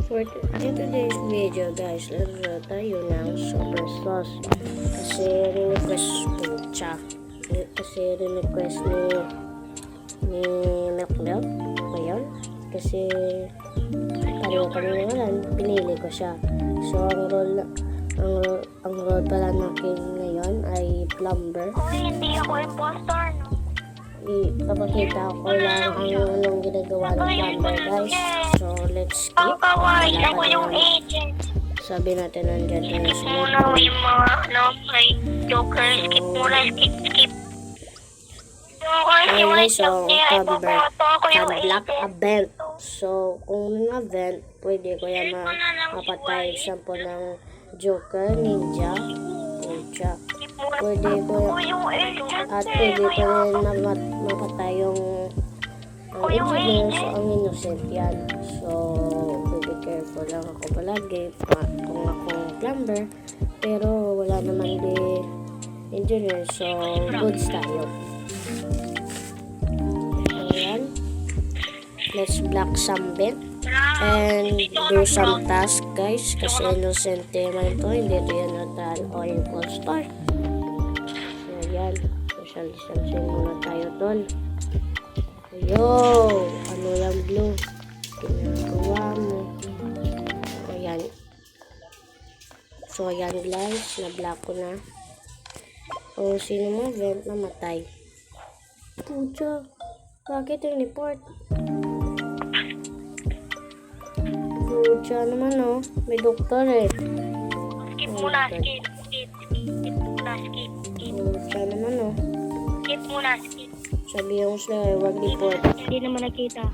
For in today's video guys, laro tayo ng super sauce. Kasi request po siya. Kasi request ni Milk ba yun? Kasi pareho kami naman, pinili ko siya. So ang role pala natin ngayon ay plumber. Hindi ako impostor, no? Ipapakita ko lang anong ginagawa ng plumber guys. So let's skip. Kawaii, ako yung agent. Sabi natin nandiyan tayo Skip sa muna yung mga, may Joker. Skip muna, skip. anyway, so plumber can block a vent. So kung ng vent, pwede ko yan mapatay. Example ng Joker, Ninja, Ninja. Pwede ko at pwede ko rin mapatay yung engineer. So ang innocent yan. So be careful lang ako palagi kung akong plumber, pero wala naman di engineer, so goods tayo. Ayan, let's block some vent and do some task guys, kasi innocent man to, hindi to yan natal o impostor. So ayan, social distancing muna tayo tol. Yo, ano yung blue ginagawa mo? Ayan, so ayan guys, na-block ko na. O sino mo vent, namatay. Pucha, bakit yung report? Pucha naman oh, may doktor eh. Skip muna, skip. Pucha naman oh. Skip muna, skip. Sabi yung sila, wag report. Hindi naman nakita.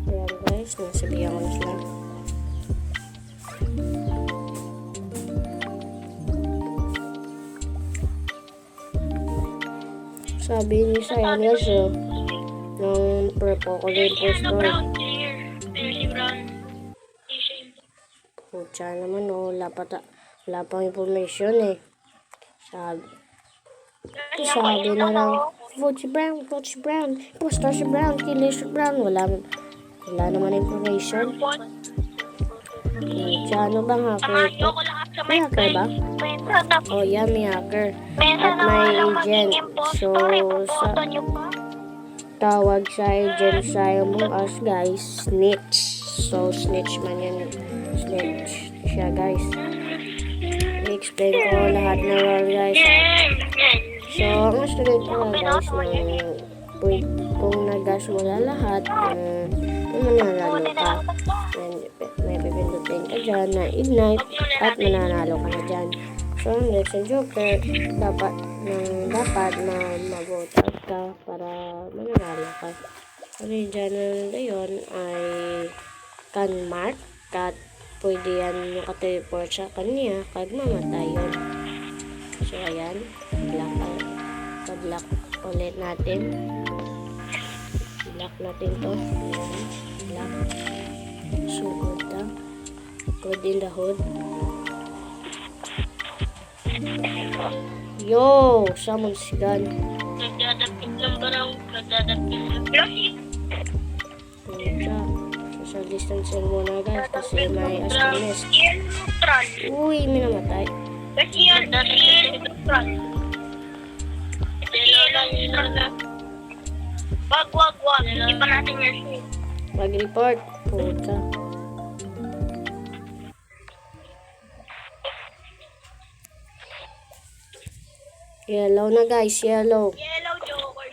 Ayan guys, nasabihan ko na sila. Sabi ni Sayan guys oh, ng purple ko din postor. Pucha naman oh, wala pang information eh. Sabi na lang, vote si Brown, impostor si Brown, killer si Brown. Wala naman information. Pucha, ano bang hacker ito? May hacker ba? Oh yeah, may hacker. At may agent. So, tawag sa agent sa Among Us guys, snitch. So, snitch man yan. Snitch siya guys. I-explain ko lahat ng role guys. So, ang student ko na guys, kung nag-gas mo lahat, mananalo ka. May pipindutin ka dyan na ignite at mananalo ka na dyan. So, ang lesson Joker, dapat na mag-vote out ka para mananalo ka. Kasi dyan na yun ay can mark at pwede yan makata-report sa kanya kag mamatay yun. So ayan, block ulit natin. Block natin to. Ayan, block. So good in the hood. Yo, someone's gun. Nagdadapit ng barang, nagdadapit ng plastic. Social distancing muna guys kasi may astronomist. Neutral. Uy, may namatay. Kasi yan, neutral. Neutral na. Wag. Hindi pa natin yan. Mag-report. Puta. Yellow na guys, yellow. Yellow Joker.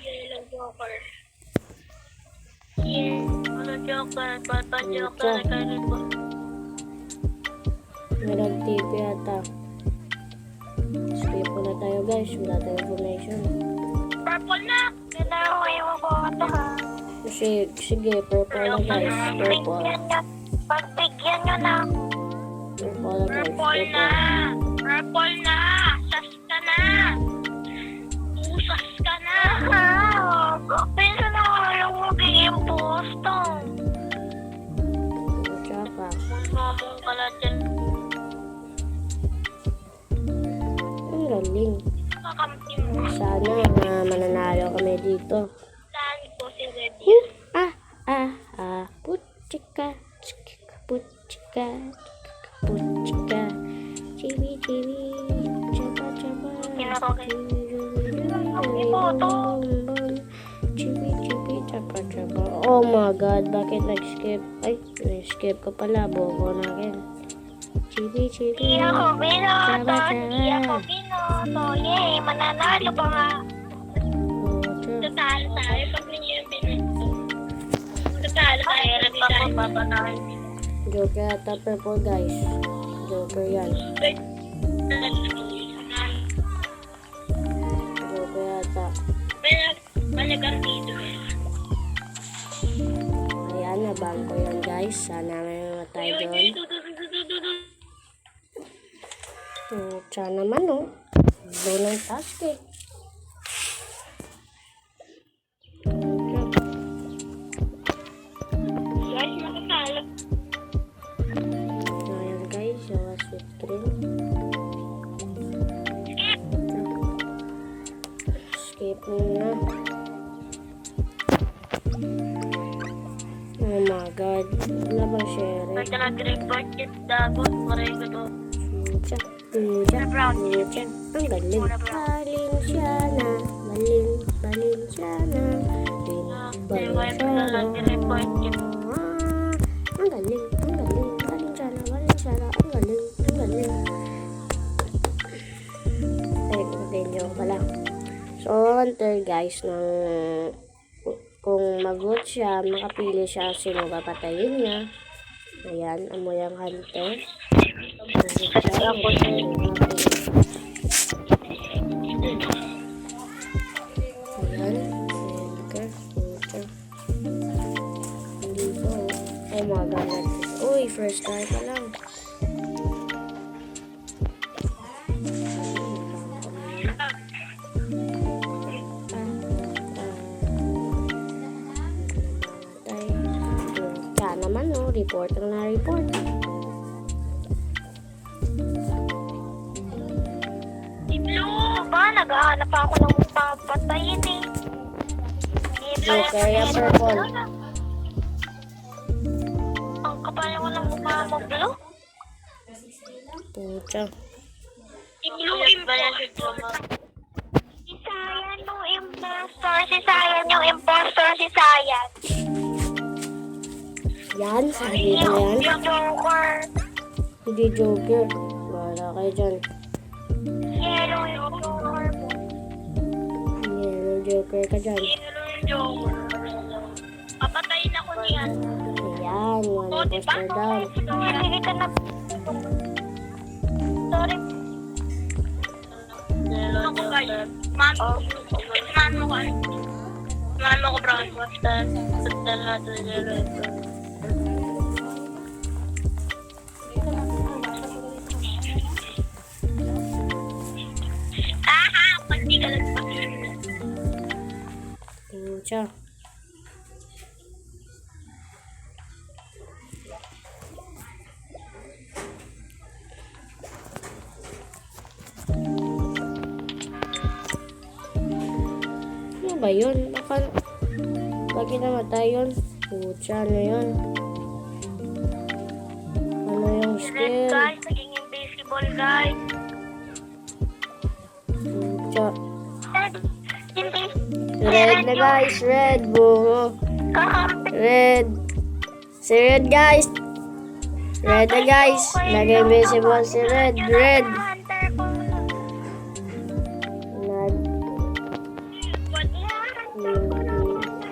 Ano Joker? Papa Joker. May nag-TV ata. Skip na tayo guys, wala tayong information. Purple na. Kailangan ko yung mabuhato ha. Sige, purple na guys. Pagbigyan nyo na. Purple na guys. Purple na. Sas ka na. Usas ka na. Pero na yung magiging posto. Tsaka. Mamong ka na dyan. galing. Kakampi mo. Sana mananalo kami dito. Saan po si Reddy? Puchika, puchika, puchika, chibi, chibi, chaba, chaba, chibi, chibi, chaba, chaba. Oh my God, bakit nag-skip? Ay, nag-skip ko pala, bobo na rin. Chibi, chibi, Di ako binoto. chaba, Di ako chaba. binoto. Yay! Mananalo pa nga. Pucha. Tatalo tayo pag hindi yung binoto. Tatalo tayo. Hindi tayo papanahin. Joker ata purple, guys. Joker yan. Joker ata. Malagang dito eh. Ayan, nabang ko yan, guys. Sana may matay doon. Pucha naman, oh. Doon ang task, eh. Guys, matatalo. Ayan, guys. Sweet cream. Skip na. Oh my God. Wala bang share? Pagka nag-report yung dagot, maray ko to. Pucha. Pucha. Pucha. Ang galing. Valenciana. Valenciana. Valenciana. Nag-report yun. Ang galing. Ang galing. Valenciana. Valenciana. Ang galing. Ang galing. Ay, continue ko pala. So, hunter guys, kung mag-vote siya, makapili siya sino papatayin niya. Ayan, amoy ang hunter. Ayan, hunter. Hindi po. Oh my God. Uy, first try pa lang. Kaya naman, no, report ang na-report. Si Blue ba? Naghahanap ako ng papatayin eh. Si Blue. Joker yung purple. Ang kapal ko ng mukha mo, Blue. Pucha. Si Blue impostor. Si Sayan yung impostor. Si Sayan yung impostor. Si Sayan. Yan, sabi ko yan. Yung Joker. Hindi Joker. Wala kayo dyan. Yellow yung Joker mo. Yellow Joker ka dyan. Yellow yung Joker. Papatayin ako niyan. Ayan, one O, di ba? imposter down. Hindi ka na. Sorry. Ako guys. Mano ko. Mano ko brown. Basta natin yellow. Aha! Pati ka lang pati. Pucha. Ano ba yun? Bakit namatay yun? Pucha, ano yun? Ano yung Red skill? guys, naging invisible guys. Pucha. Hindi. Red na guys, red. Bungo. Kakampi. Red. Si red guys. Red na guys. Nag-invisible si red. Red. Hunter ko. Nag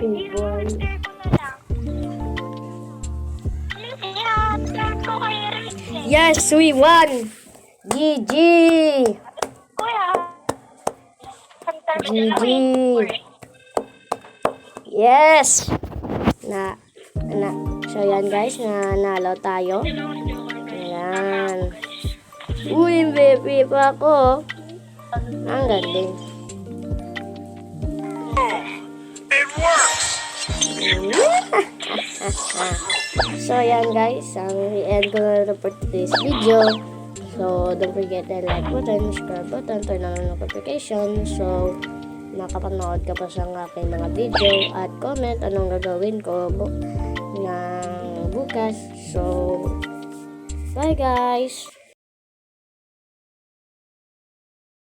invisible. Yes, we won. GG. Kuya. GG. Yes. So yan guys, nanalo tayo. Ayan. Uy, baby pa ako. Ang galing. So yan guys, ang end ko na for today's video. So So, don't forget the like button, subscribe button, turn on notification. So, makapanood ka pa sa aking mga video at comment anong gagawin ko ng bukas. So, bye guys!